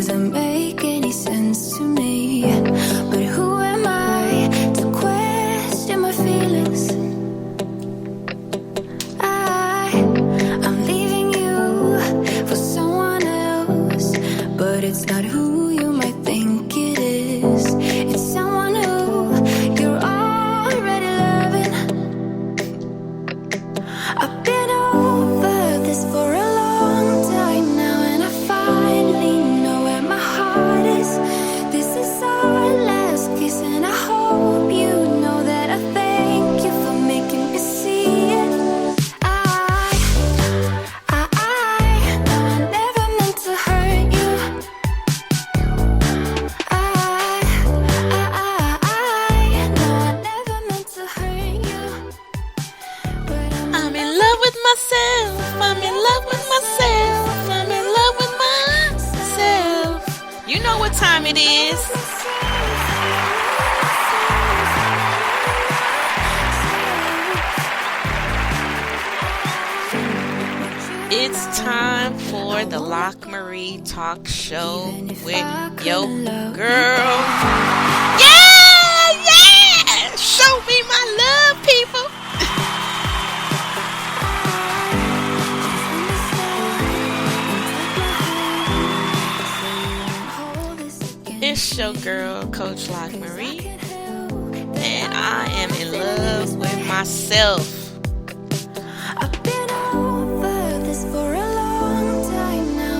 doesn't make any sense to me. But who am I to question my feelings? I'm leaving you for someone else, but it's not who you might think it is. It's someone who you're already loving. I've been over this for a long time now, and I finally know where my heart is. This is our last kiss, and I hope you know that I thank you for making me see it. No, I never meant to hurt you. No, I never meant to hurt you. But I'm in love with myself. I'm in love with myself. I'm in love with myself. You know what time it is. It's time for the LockMarie talk show with your girl. Yeah, yeah! Show me my love, people. It's your girl, Coach LockMarie, and I am in love with myself.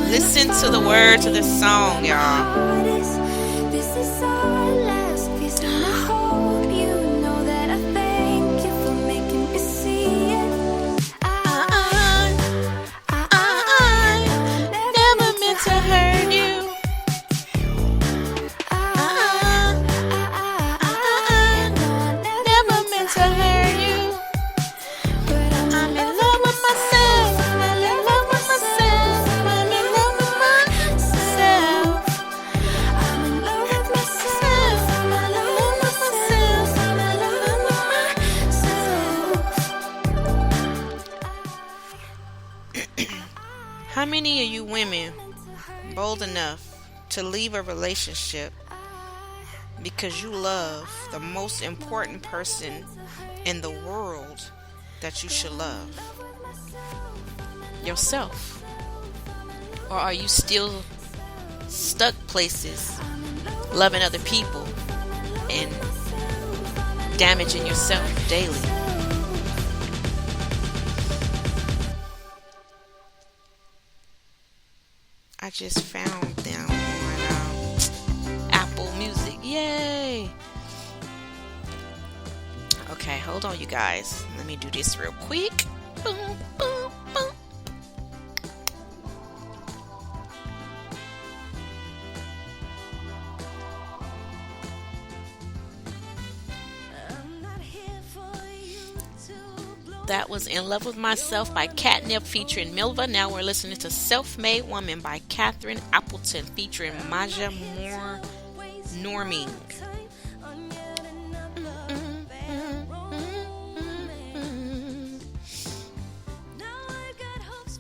Listen to the words of this song, y'all. This is our last kiss, and I hope you know that I thank you for making me see it. I never meant to hurt you. Never meant to hurt you. I'm in love with myself. I'm in love with myself. I'm in love with myself. I'm in love with myself. I'm in love with myself. I'm in love with myself. How many of you women bold enough to leave a relationship because you love the most important person in the world that you should love? Yourself. Or are you still stuck places loving other people and damaging yourself daily? I just found them on Apple Music. Yay! Okay, hold on, you guys. Let me do this real quick. Boom, boom, boom. That was In Love With Myself by Catnip featuring Milva. Now we're listening to Self-Made Woman by Catherine Appleton featuring Maja Moore Norming.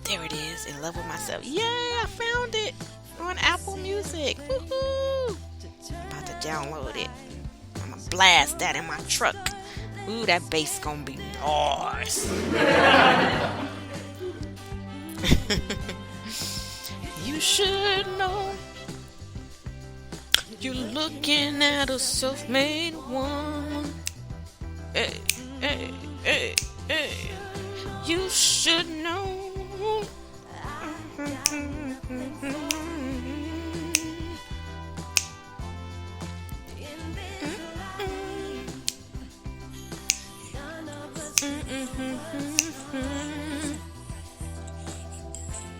There it is, In Love With Myself. Yay, I found it on Apple Music. Woohoo! About to download it. I'm gonna blast that in my truck. Ooh, that bass gonna be nice. You should know you're looking at a self-made woman. Hey, hey, hey, hey. You should know.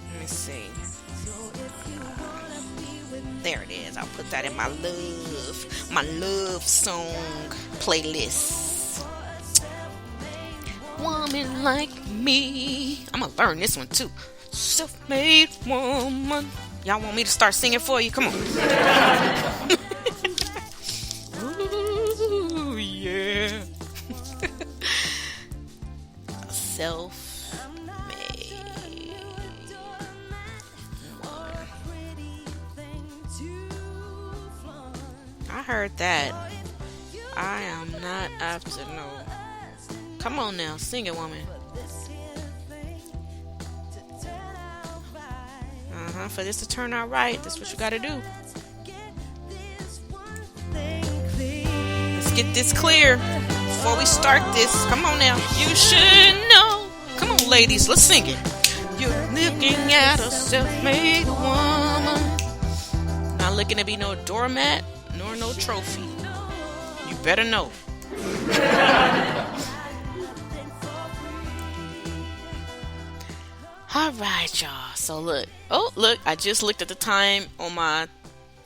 Let me see. There it is. I'll put that in my love song playlist. Woman like me. I'm gonna learn this one too. Self-made woman. Y'all want me to start singing for you? Come on. Ooh, yeah. Self-made woman. heard that. I am not after no. Come on now, sing it, woman. For this to turn out right, that's what you gotta do. Let's get this clear before we start this. Come on now. You should know. Come on, ladies, let's sing it. You're looking at a self-made woman. Not looking to be no doormat nor no trophy. You better know. All right, y'all. So look. Oh, look. I just looked at the time on my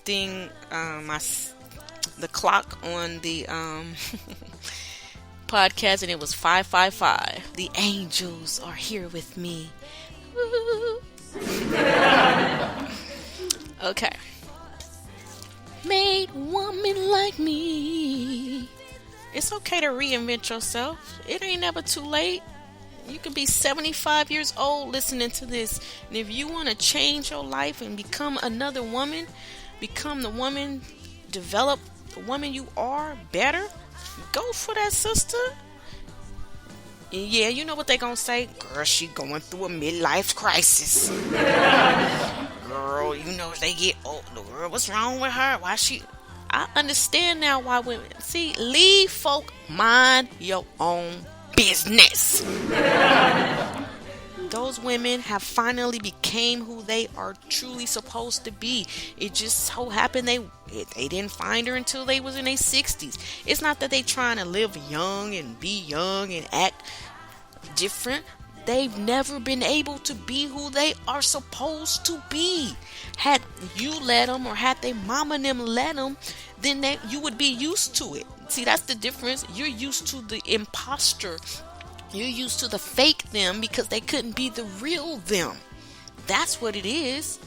thing. The clock on the podcast, and it was 5:55. The angels are here with me. Woo. Okay. Made woman like me. It's okay to reinvent yourself. It ain't never too late. You could be 75 years old listening to this. And if you want to change your life and become another woman, become the woman, develop the woman you are better, go for that, sister. And yeah, you know what they gonna say? Girl, she going through a midlife crisis. Girl, you know they get old. Girl, what's wrong with her? Why she... I understand now why women... See, leave folk mind your own business. Those women have finally became who they are truly supposed to be. It just so happened they didn't find her until they was in their 60s. It's not that they trying to live young and be young and act different. They've never been able to be who they are supposed to be. Had you let them, or had their mama and them let them, then you would be used to it. See, that's the difference. You're used to the imposter. You're used to the fake them because they couldn't be the real them. That's what it is.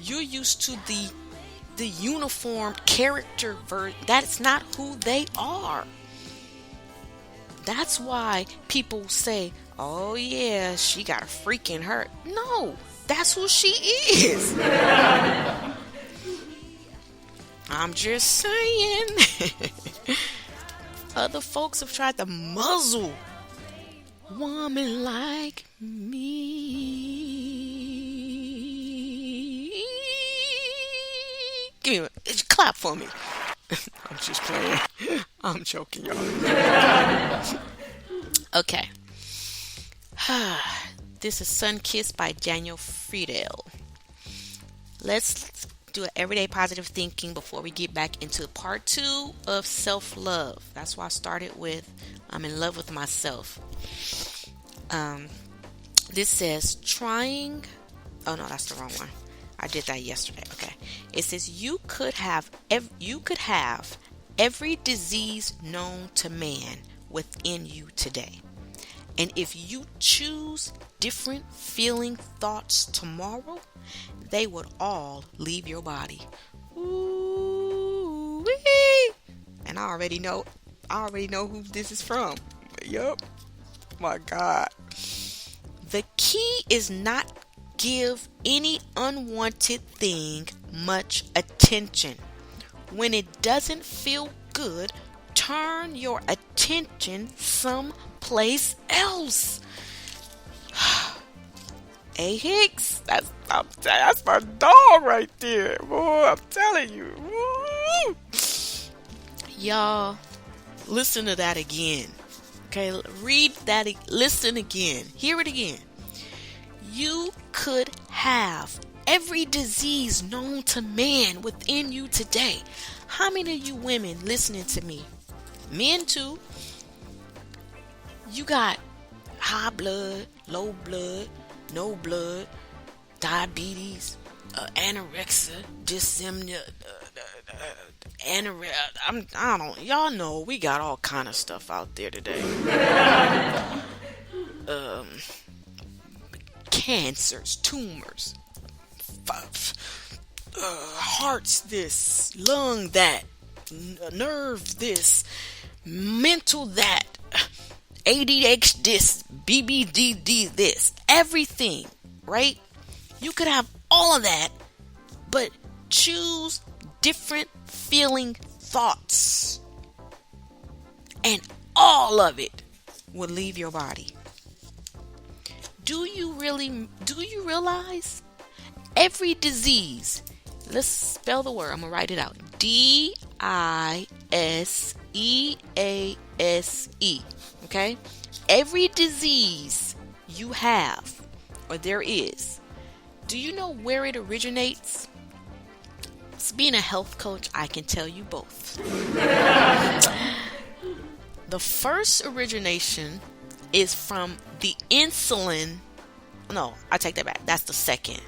You're used to the uniform character version. That's not who they are. That's why people say, oh yeah, she got a freak in her. No, that's who she is. I'm just saying. Other folks have tried to muzzle woman like me. Give me clap for me. I'm just playing. I'm joking, y'all. Okay. This is Sun Kissed by Daniel Friedel. Let's do an everyday positive thinking before we get back into part 2 of self-love. That's why I started with I'm in love with myself. This says trying... Oh no, that's the wrong one. I did that yesterday. Okay. It says you could have every disease known to man within you today. And if you choose different feeling thoughts tomorrow, they would all leave your body. Ooh-wee. And I already know who this is from. Yup. My God. The key is not give any unwanted thing much attention. When it doesn't feel good, turn your attention someplace else. A Hicks, that's my dog right there. Boy, I'm telling you. Woo. Y'all, listen to that again. Okay, read that, listen again. Hear it again. You could have every disease known to man within you today. How many of you women listening to me, men too, you got high blood, low blood, no blood, diabetes, anorexia, dysmenorrhea, y'all know we got all kind of stuff out there today. Cancers, tumors, hearts this, lung that, nerve this, mental that, ADHD this, BBDD this, everything, right? You could have all of that, but choose different feeling thoughts, and all of it will leave your body. Do you realize every disease, let's spell the word, I'm going to write it out, Diesease, okay? Every disease you have, or there is, do you know where it originates? Being a health coach, I can tell you both. The first origination is from the insulin. No, I take that back. That's the second.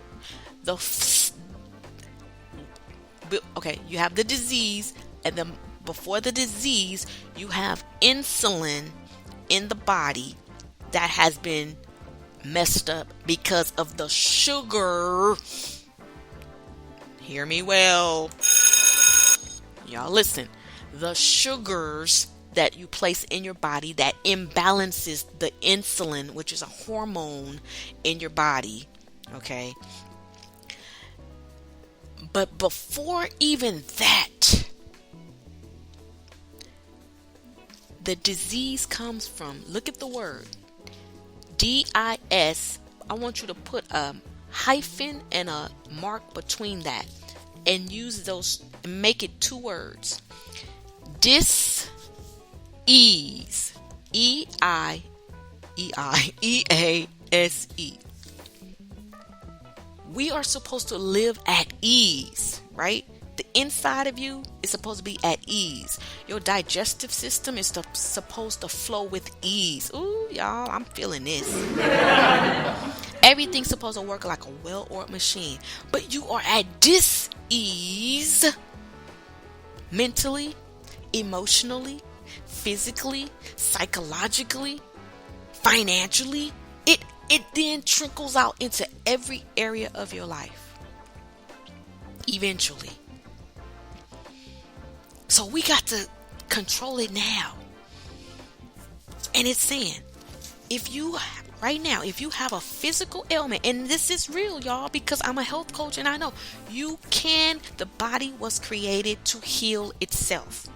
Okay, you have the disease, and then before the disease, you have insulin in the body that has been messed up because of the sugar. Hear me well. Y'all listen. The sugars that you place in your body that imbalances the insulin, which is a hormone in your body. Okay. But before even that, the disease comes from, look at the word, DIS. I want you to put a hyphen and a mark between that and use those, make it two words. Dis-ease. E-I-E-I-E-A-S-E. We are supposed to live at ease, right? The inside of you is supposed to be at ease. Your digestive system is supposed to flow with ease. Ooh, y'all, I'm feeling this. Everything's supposed to work like a well-oiled machine. But you are at dis-ease mentally, emotionally, physically, psychologically, financially. It then trickles out into every area of your life. Eventually. So we got to control it now. And it's saying, if you have a physical ailment, and this is real, y'all, because I'm a health coach and I know the body was created to heal itself.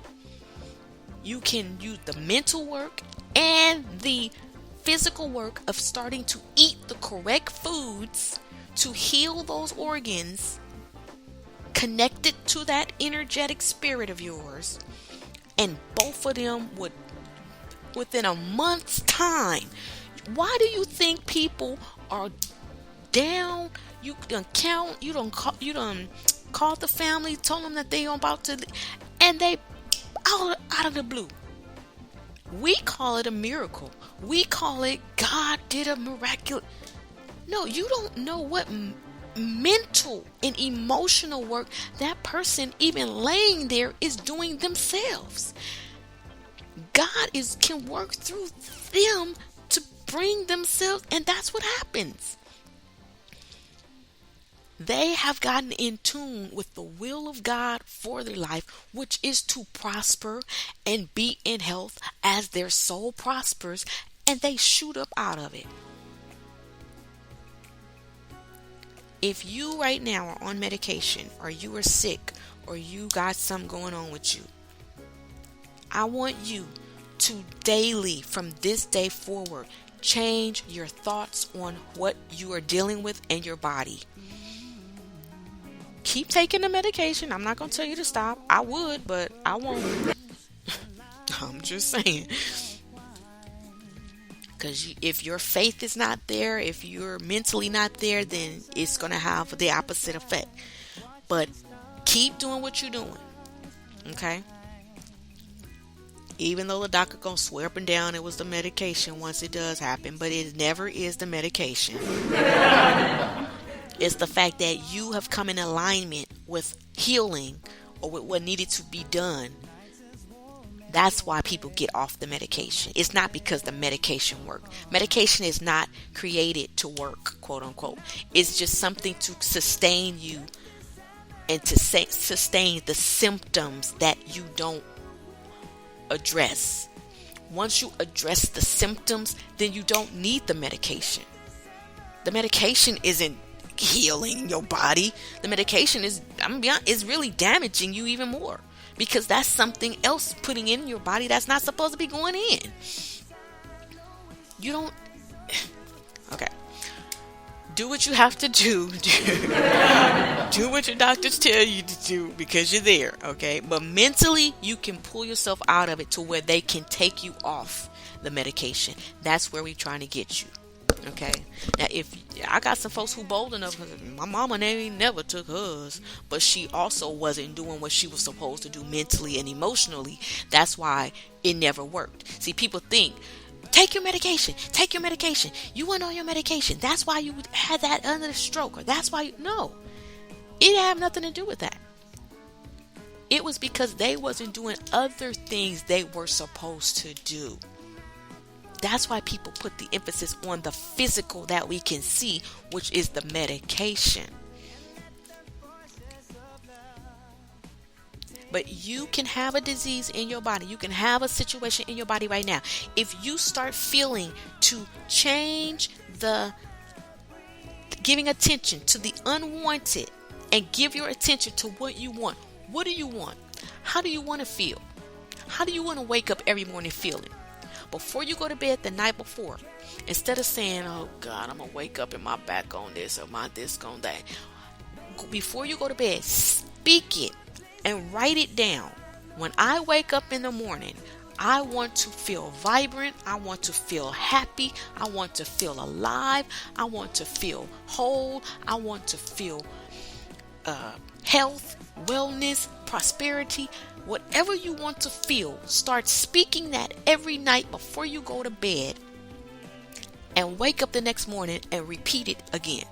You can use the mental work and the physical work of starting to eat the correct foods to heal those organs connected to that energetic spirit of yours, and both of them would, within a month's time. Why do you think people are down? You done called the family, told them that they are about to, and they out of the blue. We call it a miracle. We call it God did a miraculous. No, you don't know what mental and emotional work that person even laying there is doing themselves. God can work through them to bring themselves, and that's what happens. They have gotten in tune with the will of God for their life, which is to prosper and be in health as their soul prospers, and they shoot up out of it. If you right now are on medication, or you are sick, or you got something going on with you, I want you to daily, from this day forward, change your thoughts on what you are dealing with in your body. Keep taking the medication. I'm not going to tell you to stop. I would, but I won't. I'm just saying. Because if your faith is not there, if you're mentally not there, then it's going to have the opposite effect. But keep doing what you're doing. Okay? Even though the doctor going to swear up and down it was the medication once it does happen, but it never is the medication. It's the fact that you have come in alignment with healing or with what needed to be done. That's why people get off the medication. It's not because the medication worked. Medication is not created to work, quote unquote. It's just something to sustain you and to sustain the symptoms that you don't address. Once you address the symptoms, then you don't need the medication. The medication isn't healing your body. The medication is, I'm gonna be honest, is really damaging you even more, because that's something else putting in your body that's not supposed to be going in. You don't. Okay. Do what you have to do. Do what your doctors tell you to do, because you're there, okay? But mentally, you can pull yourself out of it to where they can take you off the medication. That's where we're trying to get you, okay? Now, if I got some folks who bold enough, my mama never took hers, but she also wasn't doing what she was supposed to do mentally and emotionally. That's why it never worked. See, people think, take your medication. Take your medication. You weren't on your medication. That's why you had that under the stroke. Or that's why no. It had nothing to do with that. It was because they wasn't doing other things they were supposed to do. That's why people put the emphasis on the physical that we can see, which is the medication. But you can have a disease in your body. You can have a situation in your body right now. If you start feeling to change giving attention to the unwanted and give your attention to what you want. What do you want? How do you want to feel? How do you want to wake up every morning feeling? Before you go to bed the night before, instead of saying, oh God, I'm going to wake up and my back on this or my this on that. Before you go to bed, speak it. And write it down. When I wake up in the morning, I want to feel vibrant. I want to feel happy. I want to feel alive. I want to feel whole. I want to feel health, wellness, prosperity. Whatever you want to feel, start speaking that every night before you go to bed. And wake up the next morning and repeat it again.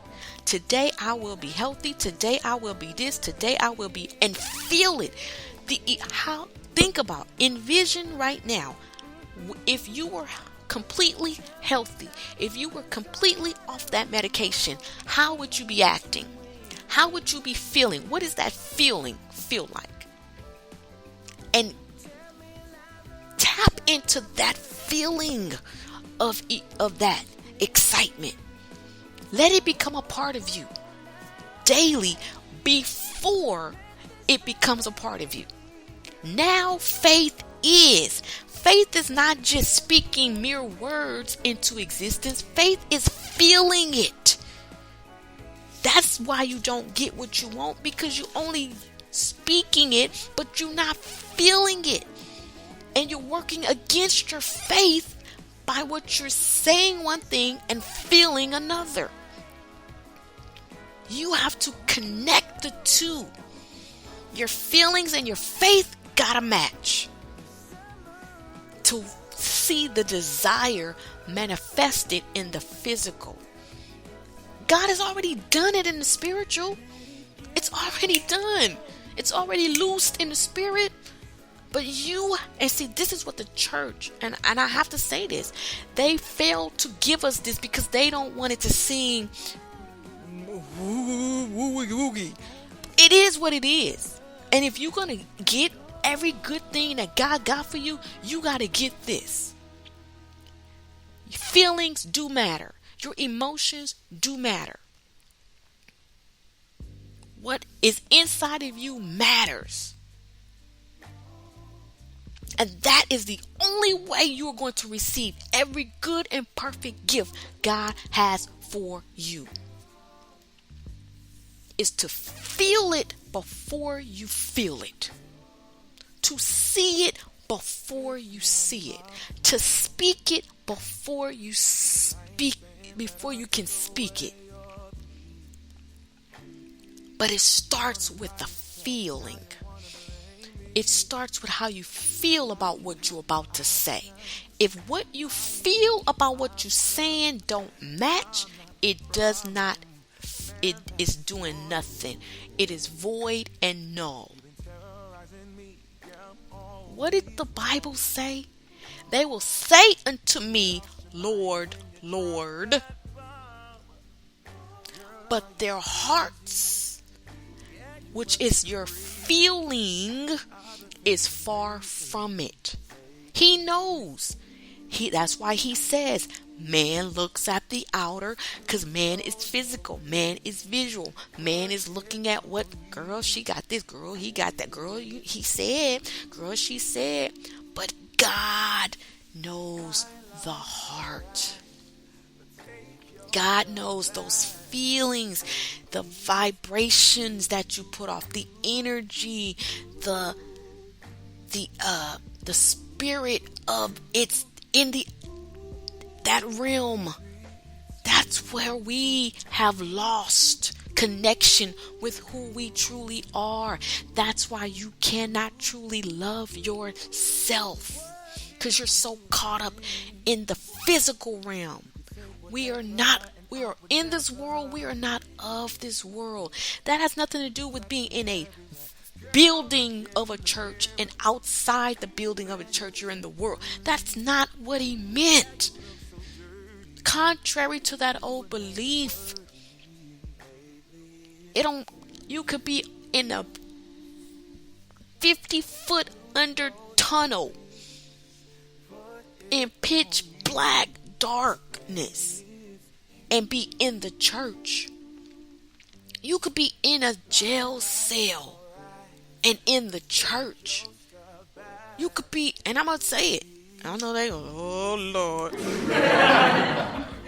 Today I will be healthy. Today I will be this. Today I will be, and feel it. Think about, envision right now, if you were completely healthy, if you were completely off that medication, how would you be acting? How would you be feeling? What does that feeling feel like? And tap into that feeling of that excitement. Let it become a part of you daily before it becomes a part of you. Now faith is not just speaking mere words into existence. Faith is feeling it. That's why you don't get what you want, because you're only speaking it, but you're not feeling it. And you're working against your faith by what you're saying one thing and feeling another. You have to connect the two. Your feelings and your faith gotta match to see the desire manifested in the physical. God has already done it in the spiritual. It's already done. It's already loosed in the spirit. But see, this is what the church, and I have to say this, they fail to give us this because they don't want it to seem woogie. It is what it is. And if you're going to get every good thing that God got for you, you got to get this. Your feelings do matter. Your emotions do matter. What is inside of you matters. And that is the only way you are going to receive every good and perfect gift God has for you. Is to feel it before you feel it. To see it before you see it. To speak it before you can speak it. But it starts with the feeling. It starts with how you feel about what you're about to say. If what you feel about what you're saying don't match, it is doing nothing. It is void and null. What did the Bible say? They will say unto me, Lord, Lord. But their hearts, which is your feeling, is far from it. He knows That's why he says man looks at the outer, because man is physical, man is visual, man is looking at what girl she got this, girl he got that, girl he said, girl she said. But God knows the heart. God knows those feelings, the vibrations that you put off, the energy, the spirit of it's in that realm. That's where we have lost connection with who we truly are. That's why you cannot truly love yourself, because you're so caught up in the physical realm. We are in this world. We are not of this world. That has nothing to do with being in a building of a church, and outside the building of a church you're in the world. That's not what he meant. Contrary to that old belief, you could be in a 50-foot under tunnel in pitch black darkness and be in the church. You could be in a jail cell and in the church. You could be, and I'm going to say it. I know they go, oh Lord.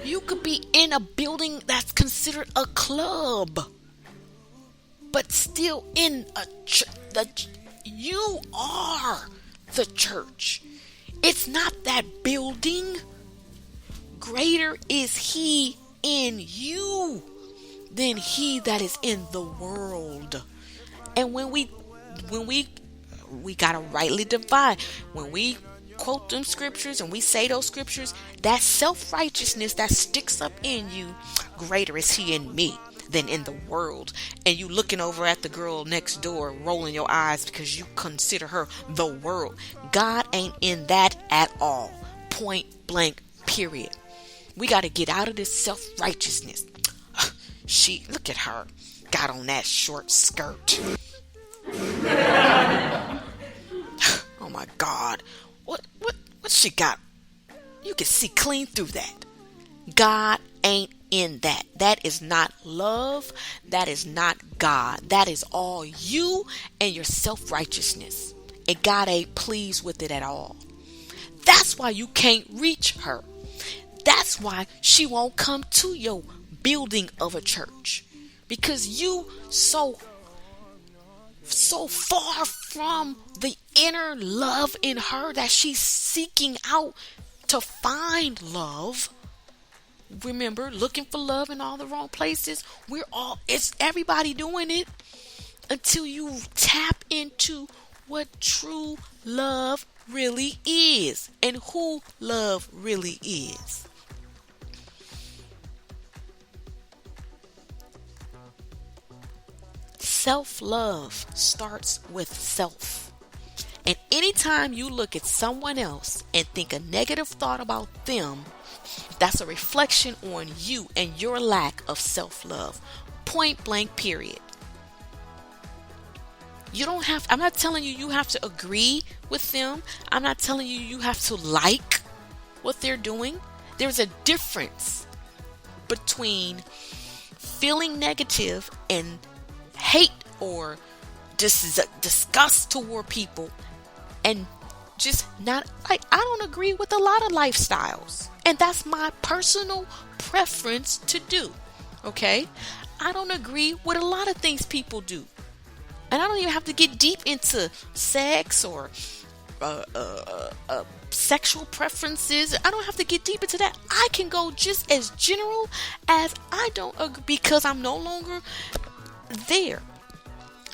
You could be in a building that's considered a club, but still in a church. You are the church. It's not that building. Greater is he in you than he that is in the world. And when we gotta rightly divide, when we quote them scriptures and we say those scriptures, that self-righteousness that sticks up in you, greater is he in me than in the world. And you looking over at the girl next door, rolling your eyes because you consider her the world. God ain't in that at all. Point blank, period. We got to get out of this self-righteousness. Look at her, got on that short skirt. Oh my God. What she got? You can see clean through that. God ain't in that. That is not love. That is not God. That is all you and your self-righteousness. And God ain't pleased with it at all. That's why you can't reach her. That's why she won't come to your building of a church. Because you so far from the inner love in her that she's seeking out to find love. Remember, looking for love in all the wrong places. It's everybody doing it, until you tap into what true love really is and who love really is. Self-love starts with self. And anytime you look at someone else and think a negative thought about them, that's a reflection on you and your lack of self-love. Point blank, period. I'm not telling you have to agree with them. I'm not telling you have to like what they're doing. There's a difference between feeling negative and hate or disgust toward people and just not like, I don't agree with a lot of lifestyles, and that's my personal preference to do. Okay, I don't agree with a lot of things people do, and I don't even have to get deep into sex or sexual preferences. I don't have to get deep into that. I can go just as general as I don't agree, because I'm no longer there,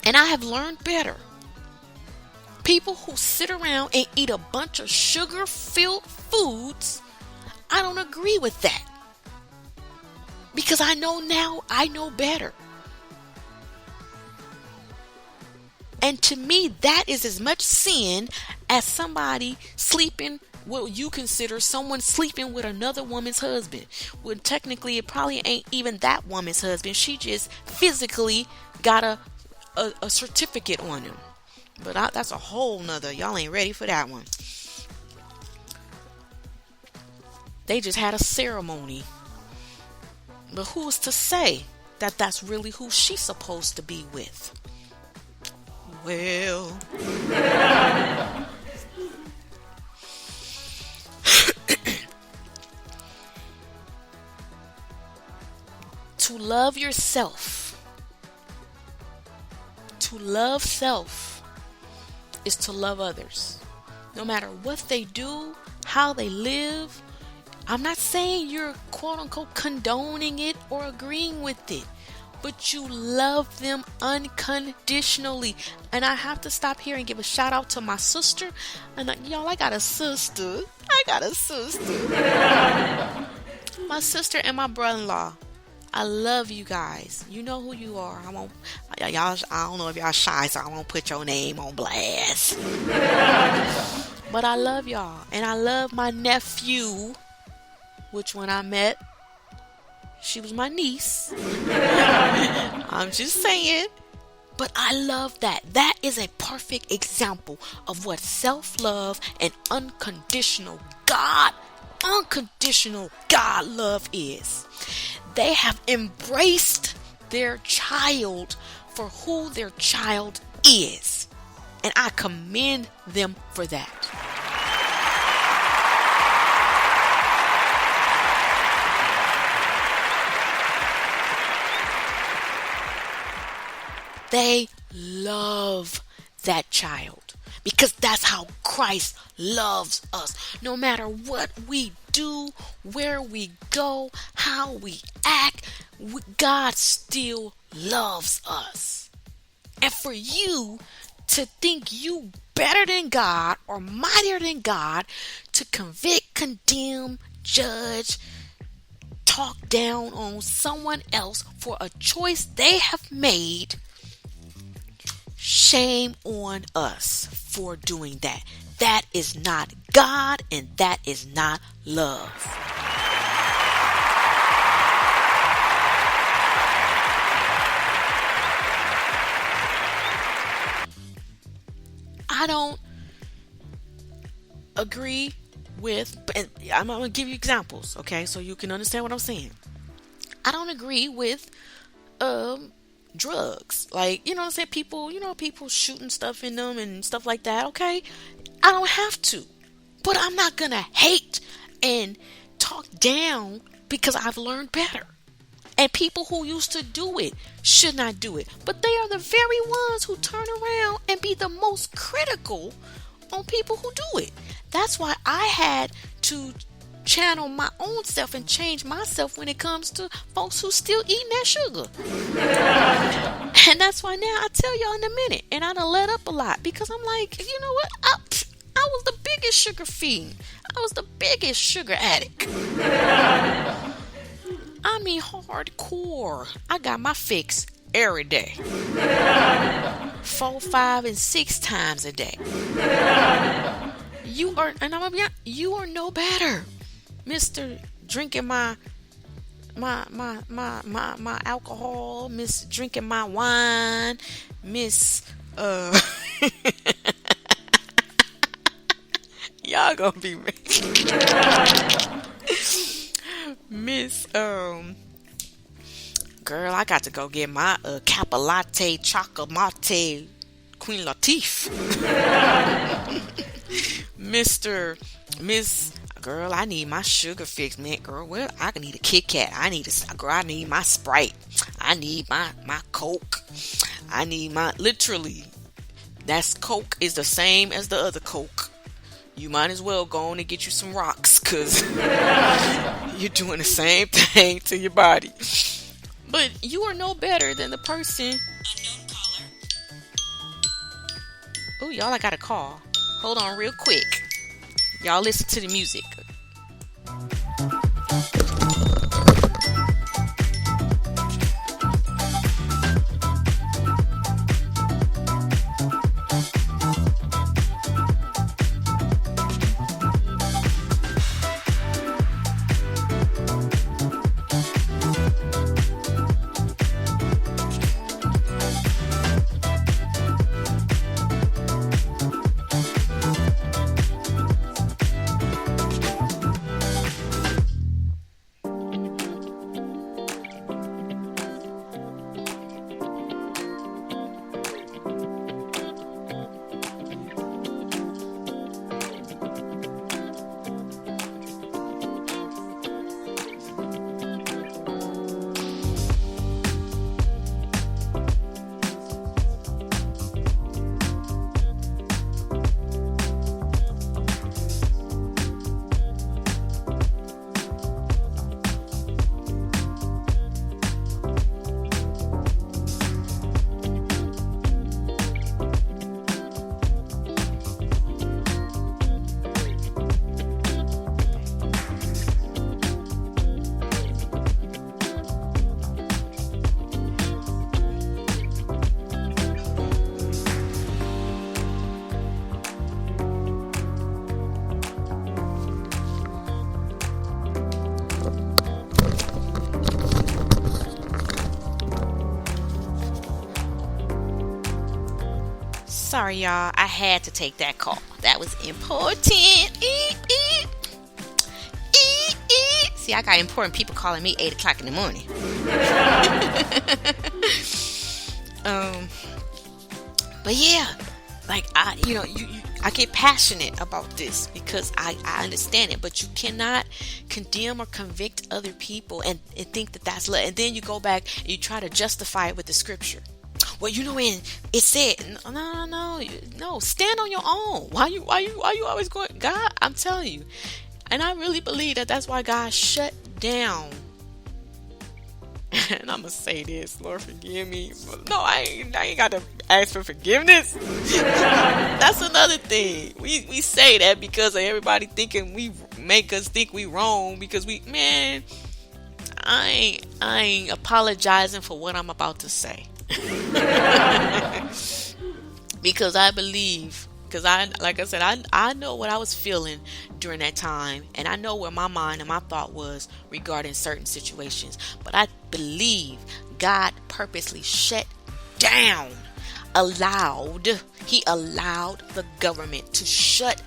and I have learned better. People who sit around and eat a bunch of sugar-filled foods, I don't agree with that, because I know now, I know better. And to me, that is as much sin as somebody sleeping, what you consider someone sleeping with another woman's husband. Well, technically, it probably ain't even that woman's husband. She just physically got a certificate on him. But that's a whole nother. Y'all ain't ready for that one. They just had a ceremony. But who's to say that that's really who she's supposed to be with? Well, to love yourself, to love self, is to love others. No matter what they do, how they live. I'm not saying you're quote unquote condoning it or agreeing with it, but you love them unconditionally. And I have to stop here and give a shout out to my sister. And y'all, I got a sister. My sister and my brother-in-law. I love you guys. You know who you are. I don't know if y'all shy, so I won't put your name on blast. But I love y'all. And I love my nephew, which when I met, she was my niece. I'm just saying. But I love that. That is a perfect example of what self-love and unconditional God love is. They have embraced their child for who their child is. And I commend them for that. They love that child because that's how Christ loves us. No matter what we do, where we go, how we act, God still loves us. And for you to think you better than God or mightier than God, to convict, condemn, judge, talk down on someone else for a choice they have made, shame on us for doing that. That is not God, and that is not love. I don't agree with, and I'm going to give you examples, okay, so you can understand what I'm saying. I don't agree with drugs. Like, you know what I'm saying? People shooting stuff in them and stuff like that, okay? I don't have to. But I'm not going to hate and talk down because I've learned better. And people who used to do it should not do it. But they are the very ones who turn around and be the most critical on people who do it. That's why I had to channel my own self and change myself when it comes to folks who still eating that sugar. And that's why now I tell y'all in a minute, and I done let up a lot because I'm like, you know what? I was the biggest sugar fiend. I was the biggest sugar addict. I mean hardcore. I got my fix every day. 4, 5, and 6 times a day. You are, and I'm gonna be honest, you are no better, Mr. Drinking my alcohol, Miss drinking my wine, Miss y'all gonna be mad. Miss girl, I got to go get my Kappa Latte Chocolate Mate Queen Latifah. Miss girl, I need my sugar fix, man. Girl, well, I need a Kit Kat. I need my Sprite. I need my Coke. I need literally, that's Coke is the same as the other Coke. You might as well go on and get you some rocks, because you're doing the same thing to your body. But you are no better than the person. Unknown caller. Oh, y'all, I got a call. Hold on real quick. Y'all listen to the music. Sorry, y'all. I had to take that call. That was important. Eep, eep. Eep, eep. See, I got important people calling me 8 o'clock in the morning. But yeah, like I get passionate about this because I understand it. But you cannot condemn or convict other people and think that that's love. And then you go back and you try to justify it with the scripture. Well, when it said no, stand on your own. Why you always going? God, I'm telling you, and I really believe that that's why God shut down. And I'm gonna say this, Lord, forgive me. But no, I ain't got to ask for forgiveness. That's another thing. We say that because of everybody thinking we make us think we wrong because I ain't apologizing for what I'm about to say. Because I believe, like I said, I know what I was feeling during that time, and I know where my mind and my thought was regarding certain situations. But I believe God purposely shut down, He allowed the government to shut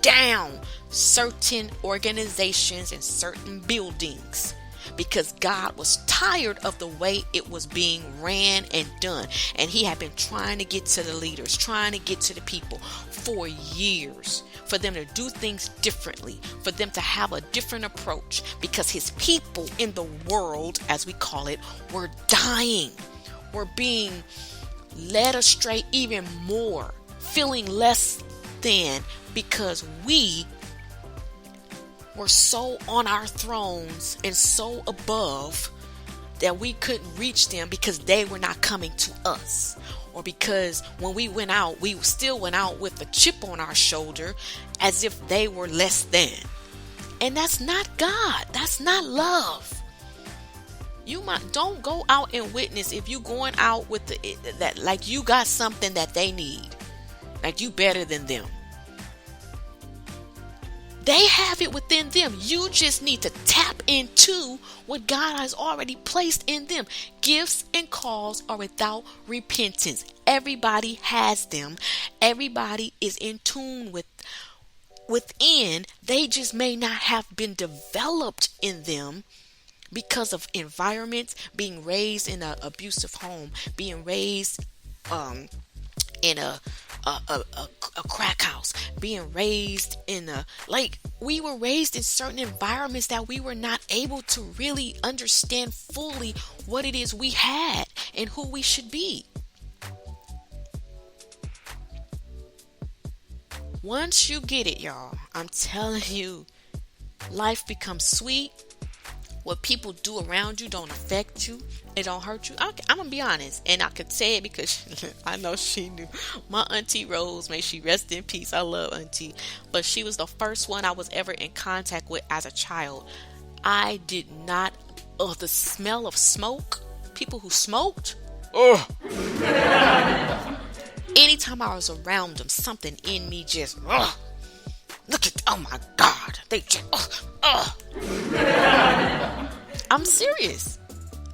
down certain organizations and certain buildings, because God was tired of the way it was being ran and done. And He had been trying to get to the leaders, trying to get to the people for years, for them to do things differently, for them to have a different approach, because His people in the world, as we call it, were dying, were being led astray even more, feeling less than, because we were so on our thrones and so above that we couldn't reach them because they were not coming to us. Or because when we went out, we still went out with a chip on our shoulder as if they were less than. And that's not God. That's not love. Don't go out and witness if you going out with that like you got something that they need, like you better than them. They have it within them. You just need to tap into what God has already placed in them. Gifts and calls are without repentance. Everybody has them. Everybody is in tune within. They just may not have been developed in them because of environments, being raised in an abusive home, being raised in a crack house, being raised in we were raised in certain environments that we were not able to really understand fully what it is we had and who we should be. Once you get it, y'all, I'm telling you, life becomes sweet. What people do around you don't affect you. It don't hurt you. I'm going to be honest. And I could say it because I know she knew. My auntie Rose, may she rest in peace. I love auntie. But she was the first one I was ever in contact with as a child. I did not. The smell of smoke. People who smoked. Anytime I was around them, something in me just. Look at. Oh my God. They just. I'm serious.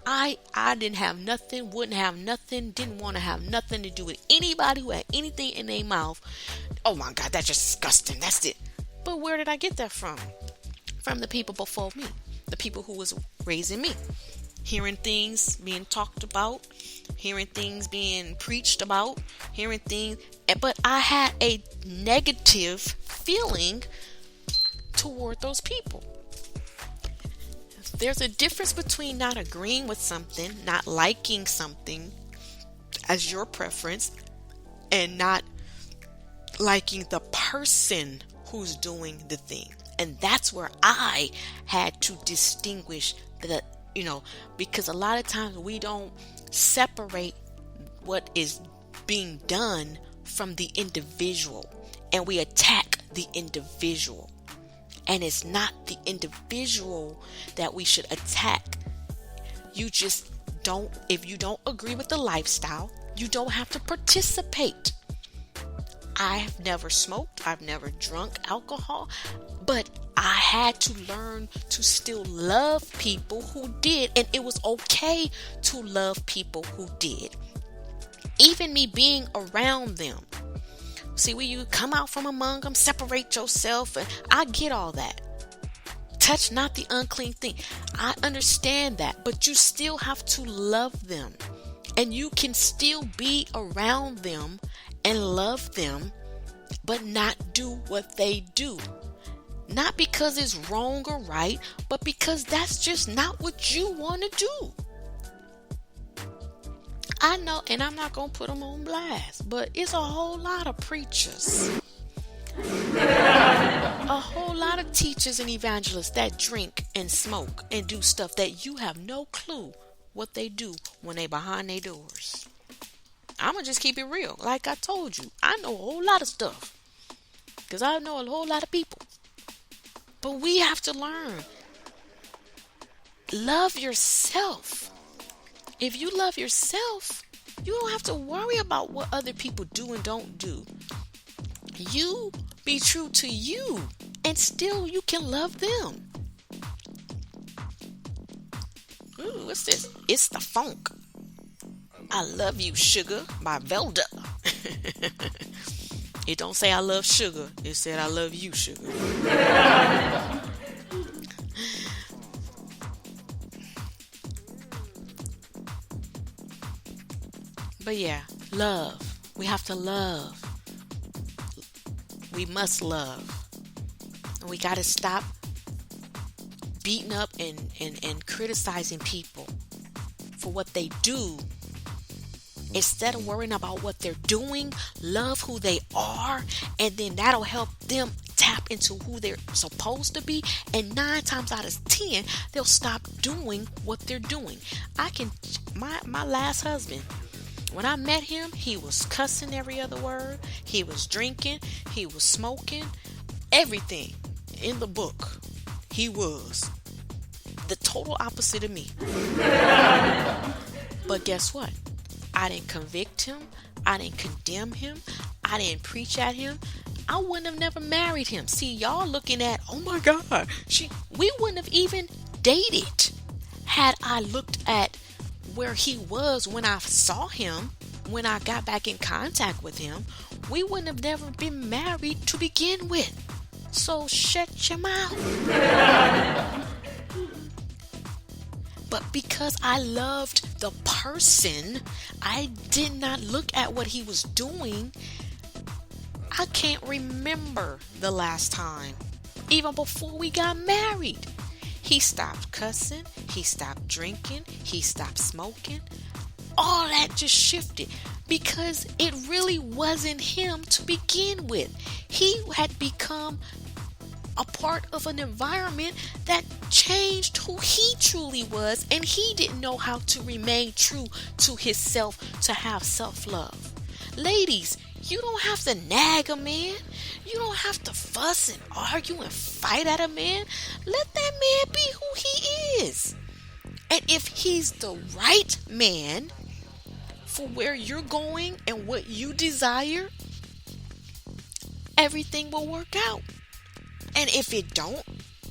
I didn't have nothing, wouldn't have nothing, didn't want to have nothing to do with anybody who had anything in their mouth. Oh my God, that's just disgusting. That's it. But where did I get that from? From the people before me. The people who was raising me. Hearing things being talked about. Hearing things being preached about. Hearing things. But I had a negative feeling toward those people. There's a difference between not agreeing with something, not liking something as your preference, and not liking the person who's doing the thing. And that's where I had to distinguish because a lot of times we don't separate what is being done from the individual, and we attack the individual. And it's not the individual that we should attack. You just don't, if you don't agree with the lifestyle, you don't have to participate. I've never smoked, I've never drunk alcohol, but I had to learn to still love people who did, and it was okay to love people who did. Even me being around them. See, when you come out from among them, separate yourself, and I get all that. Touch not the unclean thing. I understand that, but you still have to love them. And you can still be around them and love them, but not do what they do. Not because it's wrong or right, but because that's just not what you want to do. I know, and I'm not going to put them on blast, but it's a whole lot of preachers. A whole lot of teachers and evangelists that drink and smoke and do stuff that you have no clue what they do when they behind their doors. I'm going to just keep it real. Like I told you, I know a whole lot of stuff because I know a whole lot of people. But we have to learn. Love yourself. If you love yourself, you don't have to worry about what other people do and don't do. You be true to you, and still you can love them. Ooh, what's this? It's the funk. I Love You, Sugar by Velda. It don't say I love sugar. It said I love you, sugar. But yeah, love. We have to love. We must love. And we got to stop beating up and criticizing people for what they do. Instead of worrying about what they're doing, love who they are, and then that'll help them tap into who they're supposed to be. And 9 times out of 10, they'll stop doing what they're doing. My last husband, when I met him, he was cussing every other word. He was drinking. He was smoking. Everything in the book. He was the total opposite of me. But guess what? I didn't convict him. I didn't condemn him. I didn't preach at him. I wouldn't have never married him. See, y'all looking at, oh my God, we wouldn't have even dated had I looked at where he was when I saw him, when I got back in contact with him. We wouldn't have never been married to begin with. So shut your mouth. But because I loved the person, I did not look at what he was doing. I can't remember the last time, even before we got married. He stopped cussing, he stopped drinking, he stopped smoking. All that just shifted because it really wasn't him to begin with. He had become a part of an environment that changed who he truly was, and he didn't know how to remain true to himself, to have self-love. Ladies, you don't have to nag a man. You don't have to fuss and argue and fight at a man. Let that man be who he is. And if he's the right man for where you're going and what you desire, everything will work out. And if it don't,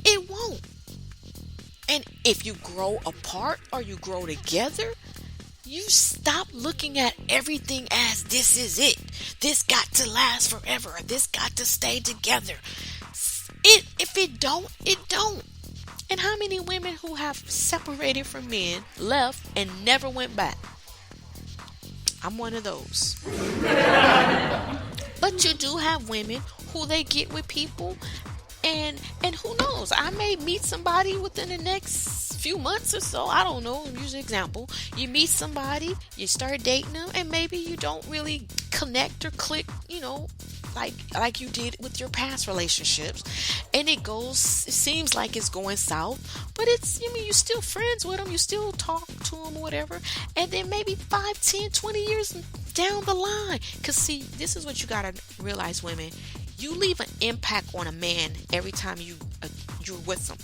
it won't. And if you grow apart or you grow together, you stop looking at everything as this is it. This got to last forever. This got to stay together. If it don't, it don't. And how many women who have separated from men, left, and never went back? I'm one of those. But you do have women who they get with people, and who knows, I may meet somebody within the next few months or so. I don't know. Use an example. You meet somebody, you start dating them, and maybe you don't really connect or click, like you did with your past relationships, and it seems like it's going south, but you're still friends with them, you still talk to them or whatever, and then maybe 5, 10, 20 years down the line, because see, this is what you gotta realize, women. You leave an impact on a man every time you're with them.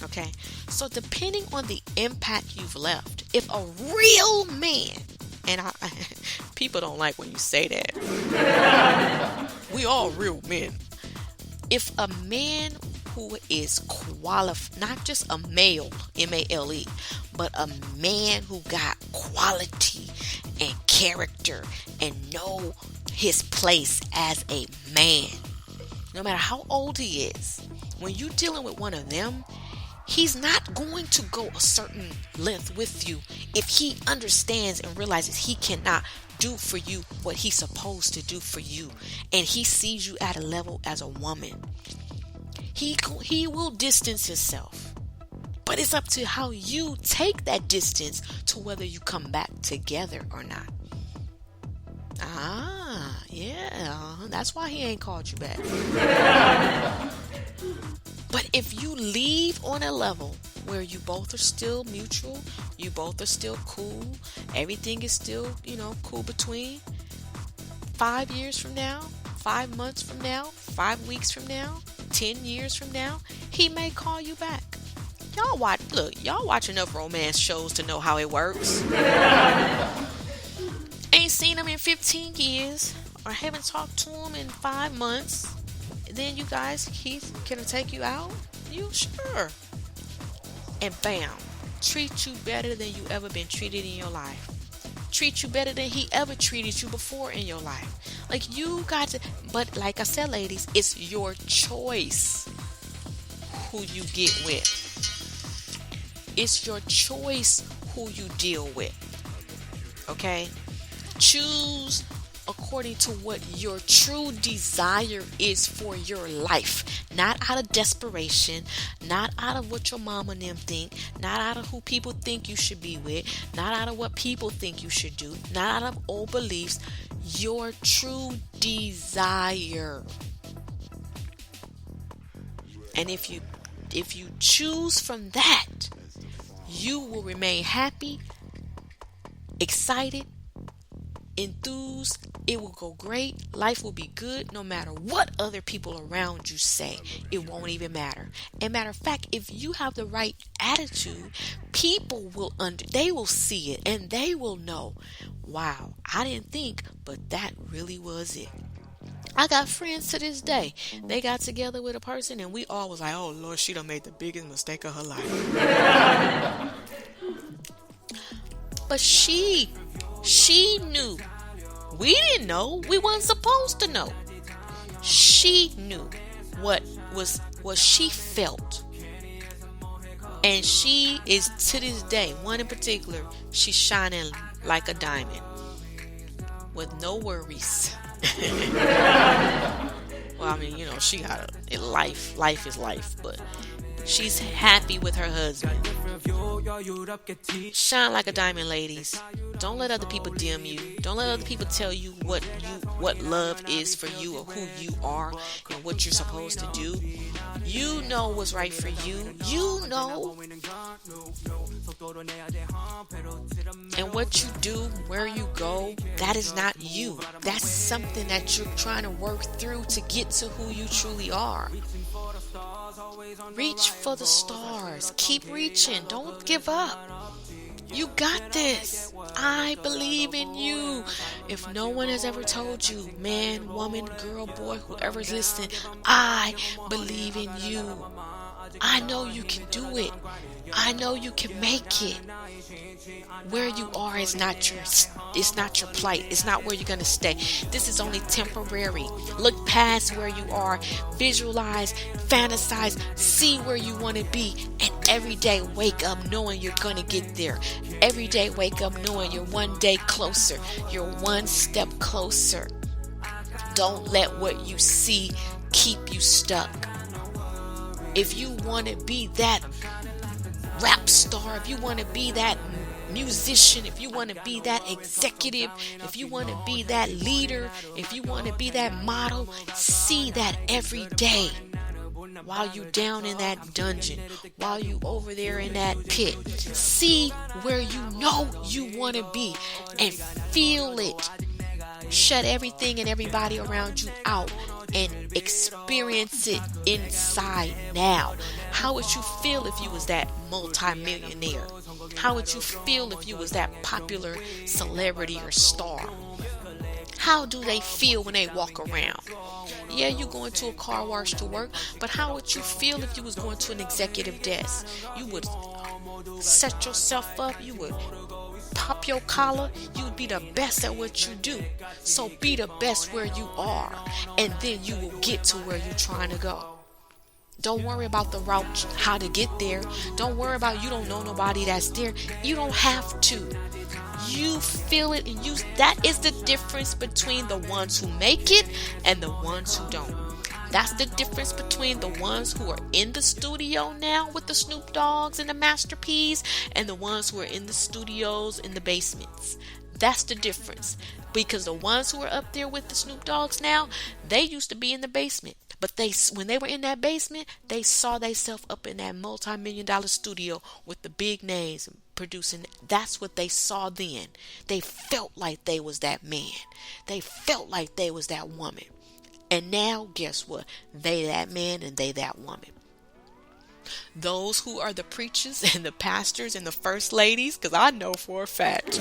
Okay? So depending on the impact you've left, if a real man, and people don't like when you say that. We all real men. If a man who is qualified, not just a male, M-A-L-E, but a man who got quality and character and know his place as a man. No matter how old he is, when you're dealing with one of them, he's not going to go a certain length with you if he understands and realizes he cannot do for you what he's supposed to do for you, and he sees you at a level as a woman. He will distance himself, but it's up to how you take that distance to whether you come back together or not. Yeah, that's why he ain't called you back. But if you leave on a level where you both are still mutual, you both are still cool, everything is still, cool between 5 years from now, 5 months from now, 5 weeks from now, 10 years from now, he may call you back. Y'all watch enough romance shows to know how it works. Ain't seen him in 15 years or haven't talked to him in 5 months. Then you guys, he's gonna take you out? You sure? And bam, treat you better than you ever been treated in your life. Treat you better than he ever treated you before in your life. Like, you got to, but like I said, ladies, it's your choice who you get with. It's your choice who you deal with. Okay? Choose according to what your true desire is for your life. Not out of desperation, not out of what your mama and them think, not out of who people think you should be with, not out of what people think you should do, not out of old beliefs. Your true desire. And if you choose from that, you will remain happy, excited, enthused. It will go great. Life will be good no matter what other people around you say. It won't even matter. And matter of fact, if you have the right attitude, people will they will see it and they will know, wow, I didn't think, but that really was it. I got friends to this day. They got together with a person and we all was like, oh Lord, she done made the biggest mistake of her life. But she knew. We didn't know. We wasn't supposed to know. She knew what she felt. And she is, to this day, one in particular, she's shining like a diamond with no worries. Well, I mean, she got a life. Life is life, but she's happy with her husband. Shine like a diamond, ladies. Don't let other people dim you. Don't let other people tell you what love is for you or who you are and what you're supposed to do. You know what's right for you. You know. And what you do, where you go, that is not you. That's something that you're trying to work through to get to who you truly are. Reach for the stars. Keep reaching. Don't give up. You got this. I believe in you. If no one has ever told you, man, woman, girl, boy, whoever's listening, I believe in you. I know you can do it. I know you can make it. Where you are is not your plight. It's not where you're going to stay. This is only temporary. Look past where you are. Visualize, fantasize, see where you want to be. And every day wake up knowing you're going to get there. Every day wake up knowing you're one day closer. You're one step closer. Don't let what you see keep you stuck. If you want to be that rap star, if you want to be that musician, if you want to be that executive, if you want to be that leader, if you want to be that model, see that every day while you down in that dungeon, while you over there in that pit. See where you know you want to be and feel it. Shut everything and everybody around you out and experience it inside now. How would you feel if you was that multi-millionaire? How would you feel if you was that popular celebrity or star? How do they feel when they walk around? Yeah, you going to a car wash to work, but how would you feel if you was going to an executive desk? You would set yourself up, you would pop your collar, you would be the best at what you do. So be the best where you are, and then you will get to where you're trying to go. Don't worry about the route, how to get there. Don't worry about you don't know nobody that's there. You don't have to. You feel it, and that is the difference between the ones who make it and the ones who don't. That's the difference between the ones who are in the studio now with the Snoop Dogs and the Master P's and the ones who are in the studios in the basements. That's the difference. Because the ones who are up there with the Snoop Dogs now, they used to be in the basement. But when they were in that basement, they saw themselves up in that multi-million-dollar studio with the big names producing. That's what they saw then. They felt like they was that man. They felt like they was that woman. And now, guess what? They that man and they that woman. Those who are the preachers and the pastors and the first ladies, because I know for a fact,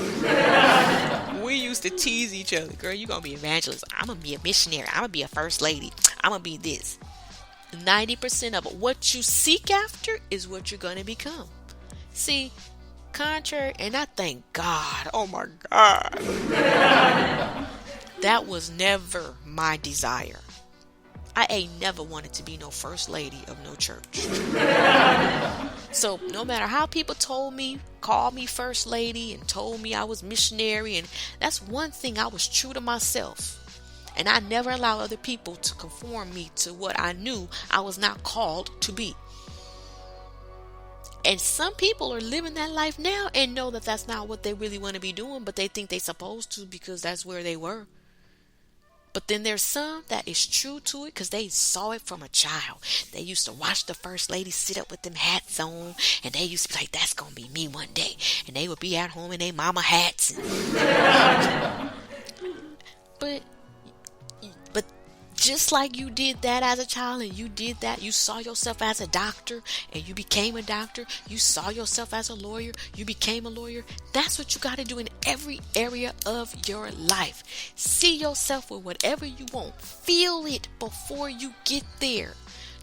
we used to tease each other. Girl, you going to be an evangelist. I'm going to be a missionary. I'm going to be a first lady. I'm going to be this. 90% of it, what you seek after is what you're going to become. See, contrary, and I thank God. Oh my God. That was never my desire. I ain't never wanted to be no first lady of no church. So no matter how people called me first lady and told me I was missionary, and that's one thing, I was true to myself. And I never allowed other people to conform me to what I knew I was not called to be. And some people are living that life now and know that that's not what they really want to be doing, but they think they're supposed to because that's where they were. But then there's some that is true to it because they saw it from a child. They used to watch the first lady sit up with them hats on, and they used to be like, that's going to be me one day. And they would be at home in their mama hats. But just like you did that as a child, and you did that, you saw yourself as a doctor and you became a doctor, you saw yourself as a lawyer, you became a lawyer. That's what you got to do in every area of your life. See yourself with whatever you want. Feel it before you get there.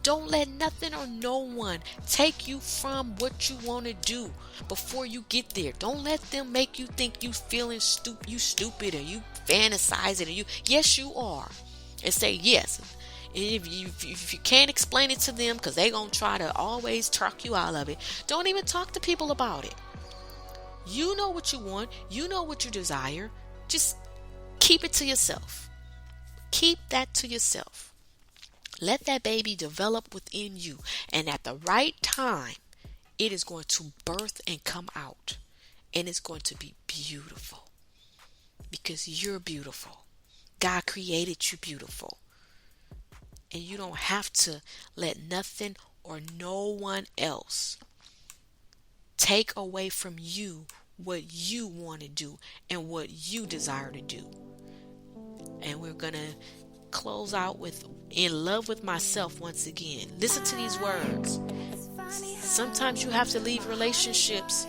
Don't let nothing or no one take you from what you want to do before you get there. Don't let them make you think you feeling stupid, or you fantasizing, or you. Yes, you are. And say yes. And if you can't explain it to them, because they're going to try to always talk you out of it, don't even talk to people about it. You know what you want. You know what you desire. Just keep it to yourself. Keep that to yourself. Let that baby develop within you. And at the right time, it is going to birth and come out. And it's going to be beautiful. Because you're beautiful. God created you beautiful. And you don't have to let nothing or no one else take away from you what you want to do and what you desire to do. And we're going to close out with In Love with Myself once again. Listen to these words. Sometimes you have to leave relationships.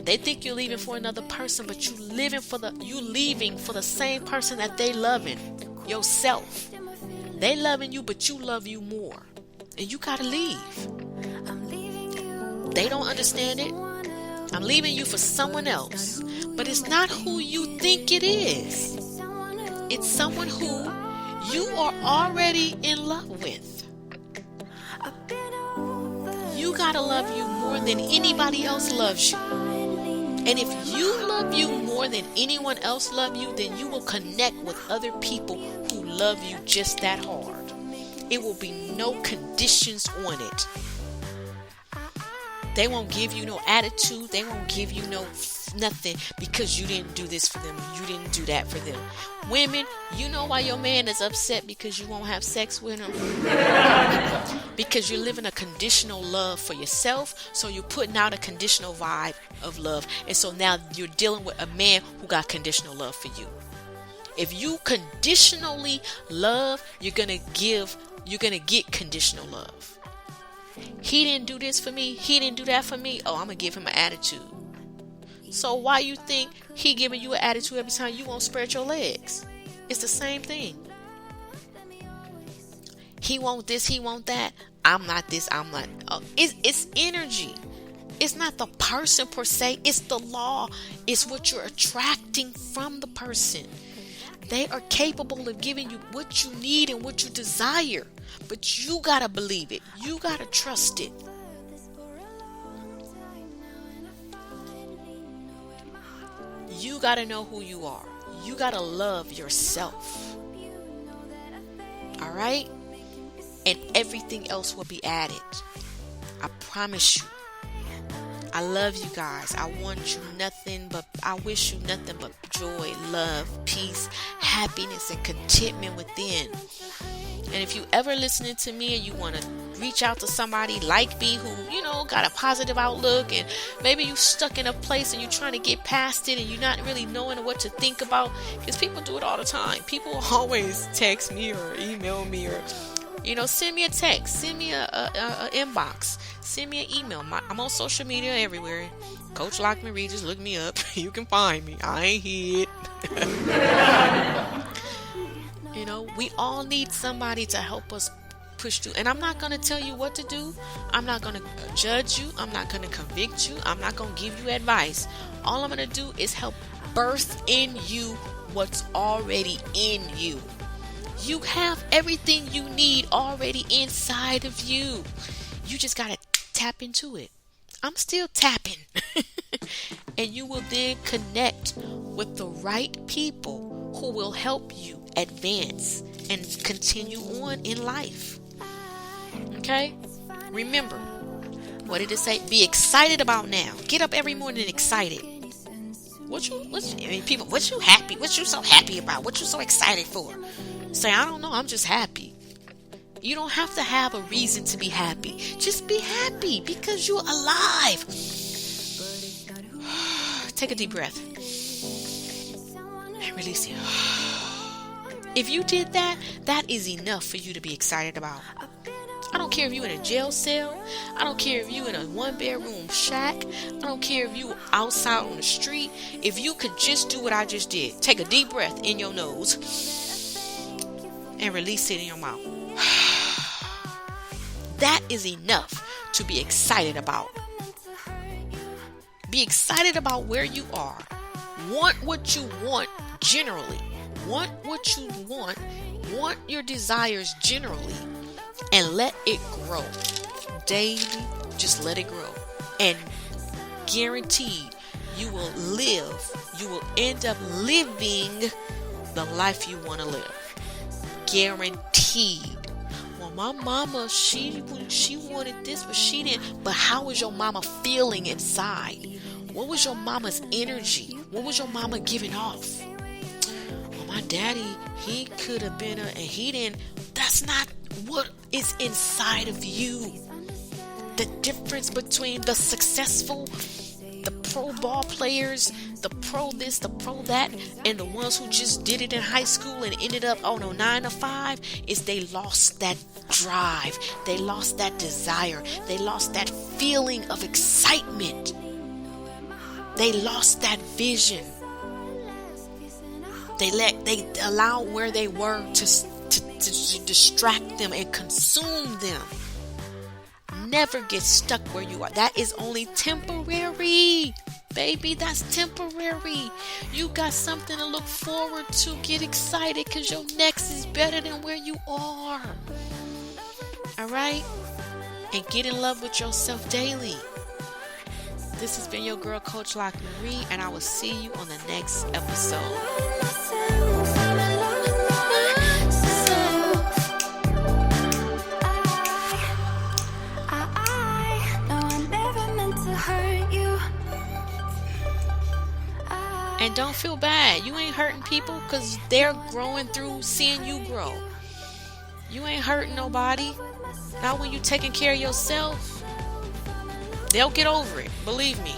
They think you're leaving for another person, but you leaving for the same person that they loving, yourself. They loving you, but you love you more, and you gotta leave. They don't understand it. I'm leaving you for someone else, but it's not who you think it is. It's someone who you are already in love with. You gotta love you more than anybody else loves you. And if you love you more than anyone else love you, then you will connect with other people who love you just that hard. It will be no conditions on it. They won't give you no attitude. They won't give you no nothing because you didn't do this for them. You didn't do that for them. Women, you know why your man is upset because you won't have sex with him? Because you're living a conditional love for yourself, so you're putting out a conditional vibe of love, and so now you're dealing with a man who got conditional love for you. If you conditionally love, you're gonna get conditional love. He didn't do this for me, he didn't do that for me, oh, I'm gonna give him an attitude. So why you think he giving you an attitude every time you won't spread your legs? It's the same thing. He want this, he want that. I'm not this, I'm not. It's energy. It's not the person per se. It's the law. It's what you're attracting from the person. They are capable of giving you what you need and what you desire. But you got to believe it. You got to trust it. You got to know who you are. You got to love yourself. All right? And everything else will be added. I promise you. I love you guys. I wish you nothing but joy, love, peace, happiness, and contentment within. And if you ever listening to me and you want to reach out to somebody like me who, got a positive outlook, and maybe you stuck in a place and you're trying to get past it and you're not really knowing what to think about, because people do it all the time. People always text me or email me or send me a text, send me a inbox, send me an email. I'm on social media everywhere. Coach LockMarie, just look me up. You can find me. I ain't hid. We all need somebody to help us push through. And I'm not going to tell you what to do. I'm not going to judge you. I'm not going to convict you. I'm not going to give you advice. All I'm going to do is help birth in you what's already in you. You have everything you need already inside of you. You just got to tap into it. I'm still tapping. And you will then connect with the right people who will help you advance and continue on in life. Okay? Remember, what did it say? Be excited about now. Get up every morning excited. What you happy? What you so happy about? What you so excited for? Say, I don't know, I'm just happy. You don't have to have a reason to be happy. Just be happy because you're alive. Take a deep breath and release it. If you did that, that is enough for you to be excited about. I don't care if you're in a jail cell. I don't care if you're in a one-bedroom shack. I don't care if you're outside on the street. If you could just do what I just did. Take a deep breath in your nose and release it in your mouth. That is enough to be excited about. Be excited about where you are. Want what you want generally. Want what you want. Want your desires generally. And let it grow. Daily, just let it grow. And guaranteed, you will end up living the life you want to live. Guaranteed. Well, my mama, she wanted this, but she didn't. But how was your mama feeling inside? What was your mama's energy? What was your mama giving off? Well, my daddy, he could have been and he didn't. That's not what is inside of you. The difference between the successful, the pro ball players, the pro this, the pro that, and the ones who just did it in high school and ended up 9 to 5, is they lost that drive. They lost that desire. They lost that feeling of excitement. They lost that vision. They allowed where they were to distract them and consume them. Never get stuck where you are. That is only temporary. Baby, that's temporary. You got something to look forward to. Get excited because your next is better than where you are. Alright? And get in love with yourself daily. This has been your girl, Coach LockMarie, and I will see you on the next episode. And don't feel bad. You ain't hurting people because they're growing through seeing you grow. You ain't hurting nobody. Not when you taking care of yourself. They'll get over it. Believe me.